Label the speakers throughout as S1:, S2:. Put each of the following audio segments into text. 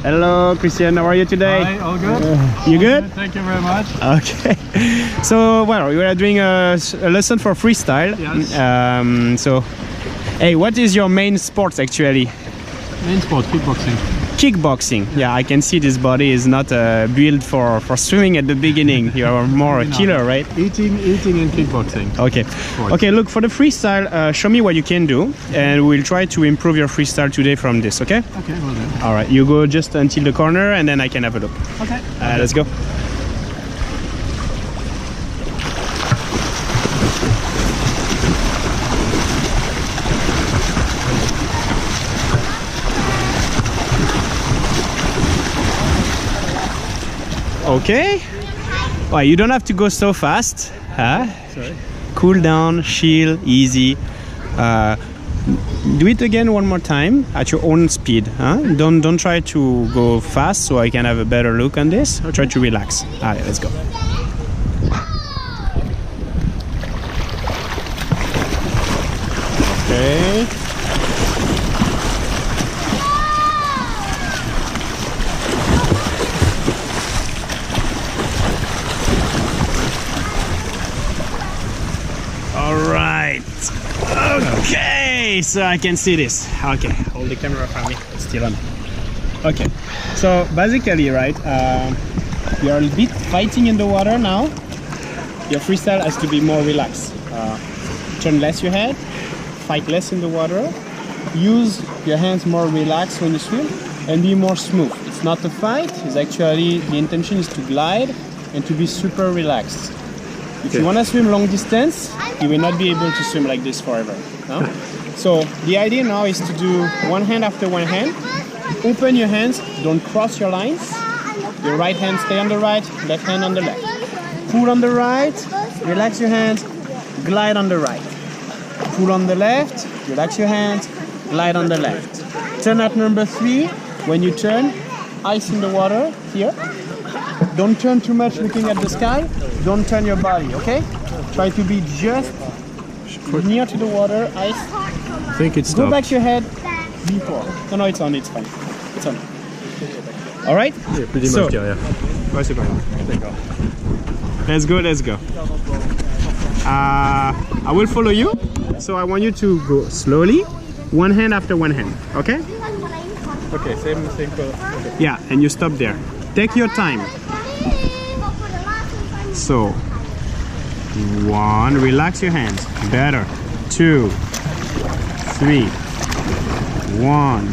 S1: Hello, Christian. How are you today?
S2: Hi, all good?
S1: You good?
S2: Thank you very much.
S1: Okay. So, well, we are doing a lesson for freestyle.
S2: Yes.
S1: So, hey, what is your main sport actually?
S2: Main sport, kickboxing.
S1: Kickboxing. Yeah, I can see this body is not built for swimming at the beginning. You are more a killer, right?
S2: Eating and kickboxing.
S1: Okay. Okay, look, for the freestyle, show me what you can do, and we'll try to improve your freestyle today from this, okay?
S2: Okay, well then.
S1: All right, you go just until the corner, and then I can have a look.
S2: Okay.
S1: Let's go. Okay. Well, you don't have to go so fast. Huh?
S2: Sorry.
S1: Cool down, chill, easy. Do it again one more time at your own speed. Huh? Don't try to go fast so I can have a better look on this. Try to relax. All right, let's go. Okay. Okay, so I can see this. Okay, hold the camera for me. It's still on. Okay, so basically, right, you're a bit fighting in the water now. Your freestyle has to be more relaxed. Turn less your head, fight less in the water. Use your hands more relaxed when you swim, and be more smooth. It's not a fight. It's actually the intention is to glide and to be super relaxed. If you want to swim long distance, you will not be able to swim like this forever. No? So the idea now is to do one hand after one hand. Open your hands, don't cross your lines. Your right hand stay on the right, left hand on the left. Pull on the right, relax your hands, glide on the right. Pull on the left, relax your hands, glide on the left. Turn at number 3. When you turn, ice in the water here. Don't turn too much looking at the sky. Don't turn your body, okay? Try to be just near to the water, ice.
S2: I think it's
S1: Go back your head before. No, it's on, it's fine. It's on. All right?
S2: Yeah, pretty much, yeah. Ouais, c'est pas grave.
S1: Let's go, let's go. I will follow you. So I want you to go slowly, one hand after one hand, okay?
S2: Okay, same color. Okay.
S1: Yeah, and you stop there. Take your time. So, 1, relax your hands. Better. 2, 3. 1,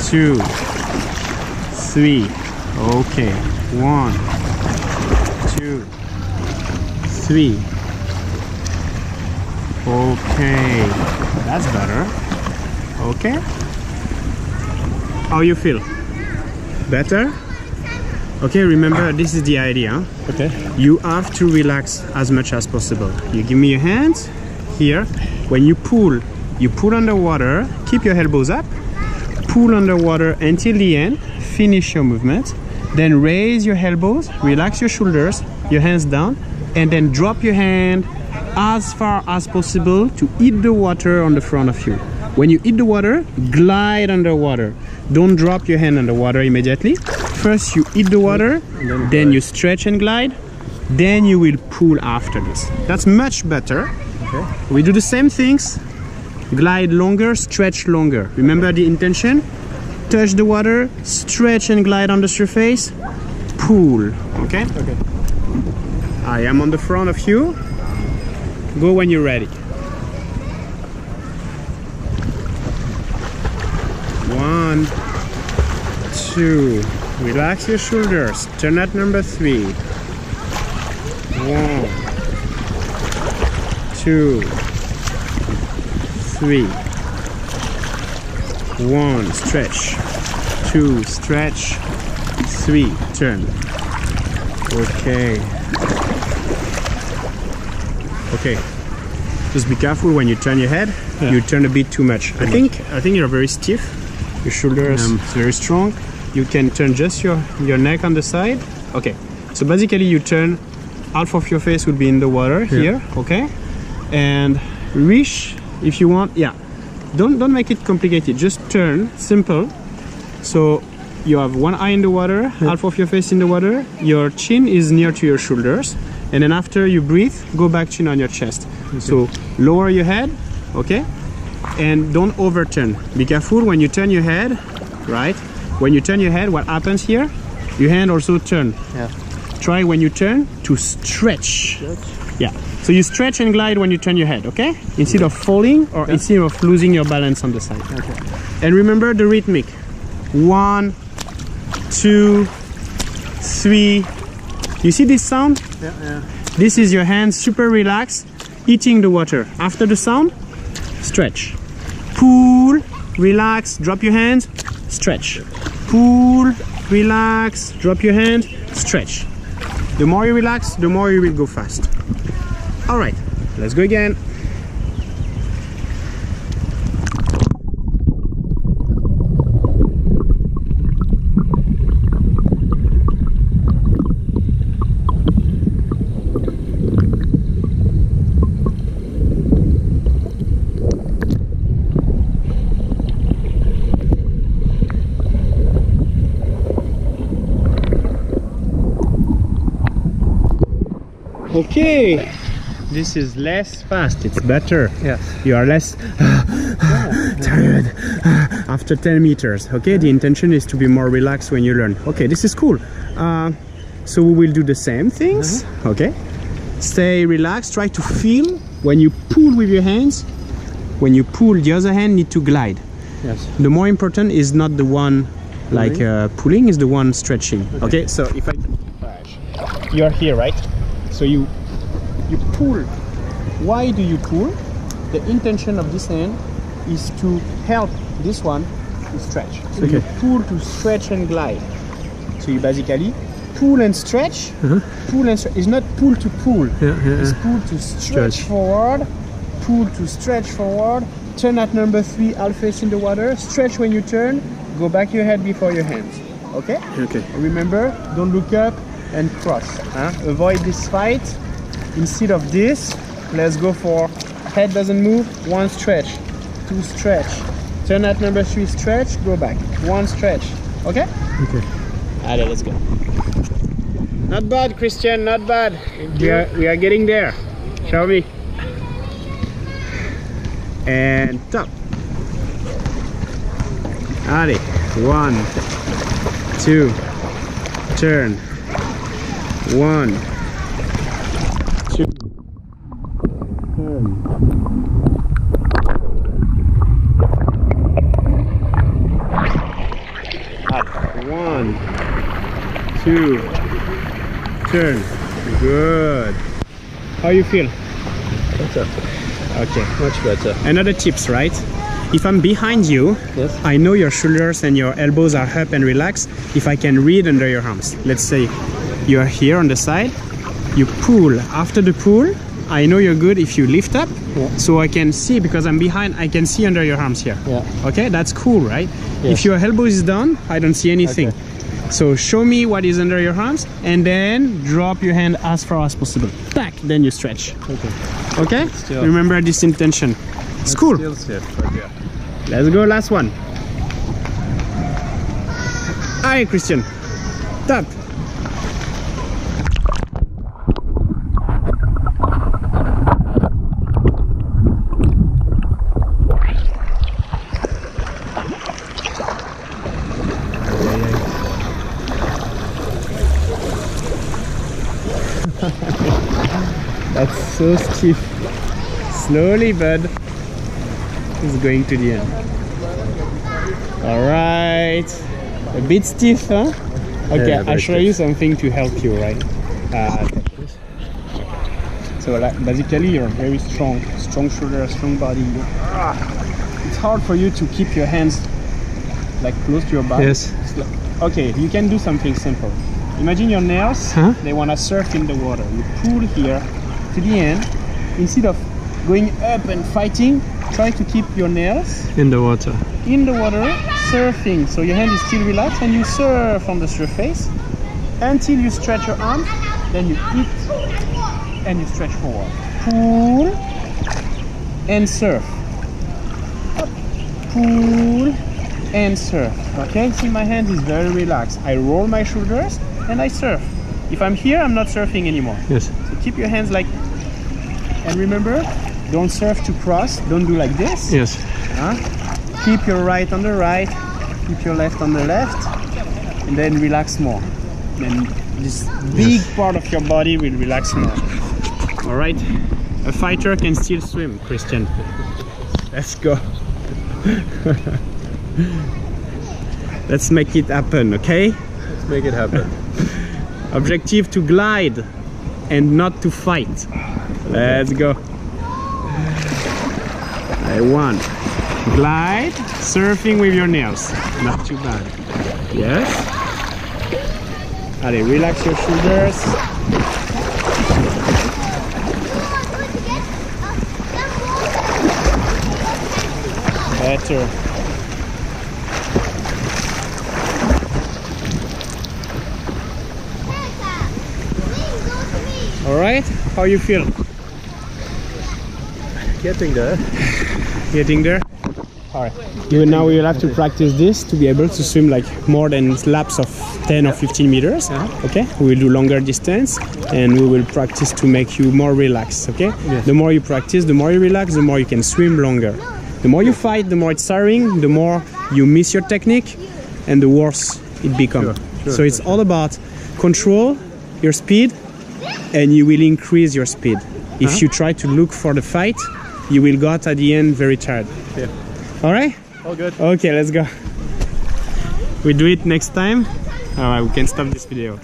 S1: 2, 3. Okay. 1, 2, 3. Okay. That's better. Okay. How you feel? Better? Okay, remember this is the idea.
S2: Okay.
S1: You have to relax as much as possible. You give me your hands here. When you pull underwater, keep your elbows up, pull underwater until the end, finish your movement, then raise your elbows, relax your shoulders, your hands down, and then drop your hand as far as possible to hit the water on the front of you. When you hit the water, glide underwater. Don't drop your hand underwater immediately. First you hit the water, then you stretch and glide, then you will pull after this. That's much better.
S2: Okay.
S1: We do the same things. Glide longer, stretch longer. Remember the intention? Touch the water, stretch and glide on the surface, pull. Okay?
S2: Okay.
S1: I am on the front of you. Go when you're ready. 1, 2. Relax your shoulders. Turn at number 3. 1, 2, 3. 1. Stretch. 2. Stretch. 3. Turn. Okay. Okay. Just be careful when you turn your head.
S2: Yeah.
S1: You turn a bit too much. I think you're very stiff. Your shoulders very strong. You can turn just your neck on the side. Okay. So basically you turn, half of your face would be in the water here, okay? And reach if you want, yeah. Don't make it complicated, just turn, simple. So you have one eye in the water, half of your face in the water, your chin is near to your shoulders, and then after you breathe, go back chin on your chest.
S2: Okay.
S1: So lower your head, okay? And don't overturn. Be careful when you turn your head, right? When you turn your head, what happens here? Your hand also turn.
S2: Yeah.
S1: Try when you turn to stretch. Yeah. So you stretch and glide when you turn your head, okay? Instead of falling or instead of losing your balance on the side.
S2: Okay.
S1: And remember the rhythmic. 1, 2, 3. You see this sound?
S2: Yeah, yeah.
S1: This is your hand super relaxed, eating the water. After the sound, stretch. Pull, relax, drop your hands, stretch. Pull, relax, drop your hand, stretch. The more you relax, the more you will go fast. All right, let's go again. Okay, this is less fast, it's better.
S2: Yes.
S1: You are less tired after 10 meters. Okay, the intention is to be more relaxed when you learn. Okay, this is cool. So we will do the same things. Okay, stay relaxed, try to feel when you pull with your hands. When you pull, the other hand need to glide.
S2: Yes.
S1: The more important is not the one like pulling, is the one stretching. Okay, so if you're here, right? So you pull. Why do you pull? The intention of this hand is to help this one to stretch. So you pull to stretch and glide. So you basically pull and stretch. Pull and stretch. It's not pull to pull. It's pull to stretch forward. Pull to stretch forward. Turn at number 3, half face in the water. Stretch when you turn. Go back your head before your hands. Okay?
S2: Okay.
S1: Remember, don't look up and cross. Avoid this fight. Instead of this, let's go for head doesn't move, 1 stretch, 2 stretch, turn at number 3, stretch, go back, 1 stretch. Okay?
S2: Okay.
S1: Allez, let's go. Not bad, Christian, not bad. We are getting there. Show me. And top. Allez, 1, 2, turn. 1, 2, turn. Up. 1, 2, turn. Good. How you feel?
S2: Better.
S1: Okay.
S2: Much better.
S1: Another tips, right? If I'm behind you, I know your shoulders and your elbows are up and relaxed. If I can read under your arms, let's say you are here on the side, you pull. After the pull, I know you're good if you lift up, so I can see, because I'm behind, I can see under your arms here. Okay, that's cool, right? If your elbow is down, I don't see anything. So show me what is under your arms, and then drop your hand as far as possible. Tack, then you stretch. Okay? Remember this intention. It's cool.
S2: Still stiff, but yeah.
S1: Let's go, last one. Aye, Christian. Tap. That's so stiff. Slowly, bud. It's going to the end. All right. A bit stiff, huh? Okay,
S2: Yeah,
S1: I'll show you something to help you, right? So like, basically, you're very strong shoulder, strong body. It's hard for you to keep your hands like close to your body.
S2: Yes.
S1: Okay, you can do something simple. Imagine your nails, they want to surf in the water. You pull here to the end. Instead of going up and fighting, try to keep your nails
S2: in the water.
S1: In the water, surfing. So your hand is still relaxed and you surf on the surface until you stretch your arm. Then you hit and you stretch forward. Pull and surf. Up. Pull and surf. Okay, see my hand is very relaxed. I roll my shoulders and I surf. If I'm here, I'm not surfing anymore.
S2: Yes.
S1: So keep your hands like, and remember, don't surf to cross. Don't do like this.
S2: Yes.
S1: Keep your right on the right, keep your left on the left, and then relax more. Then this big part of your body will relax more. All right. A fighter can still swim, Christian. Let's go. Let's make it happen, okay?
S2: Let's make it happen.
S1: Objective to glide and not to fight. Let's go. I won. Glide, surfing with your nails. Not too bad. Yes. Allez, relax your shoulders. Better. All right, how you feel?
S2: Getting there.
S1: Getting there? All right. Now we will have to practice this to be able to swim like more than laps of 10 or 15 meters. Okay? We will do longer distance and we will practice to make you more relaxed. Okay?
S2: Yes.
S1: The more you practice, the more you relax, the more you can swim longer. The more you fight, the more it's tiring, the more you miss your technique, and the worse it becomes. So it's all about control your speed, and you will increase your speed. If you try to look for the fight, you will go out at the end very tired.
S2: Yeah.
S1: All right?
S2: All good.
S1: Okay, let's go. We do it next time. All right, we can stop this video.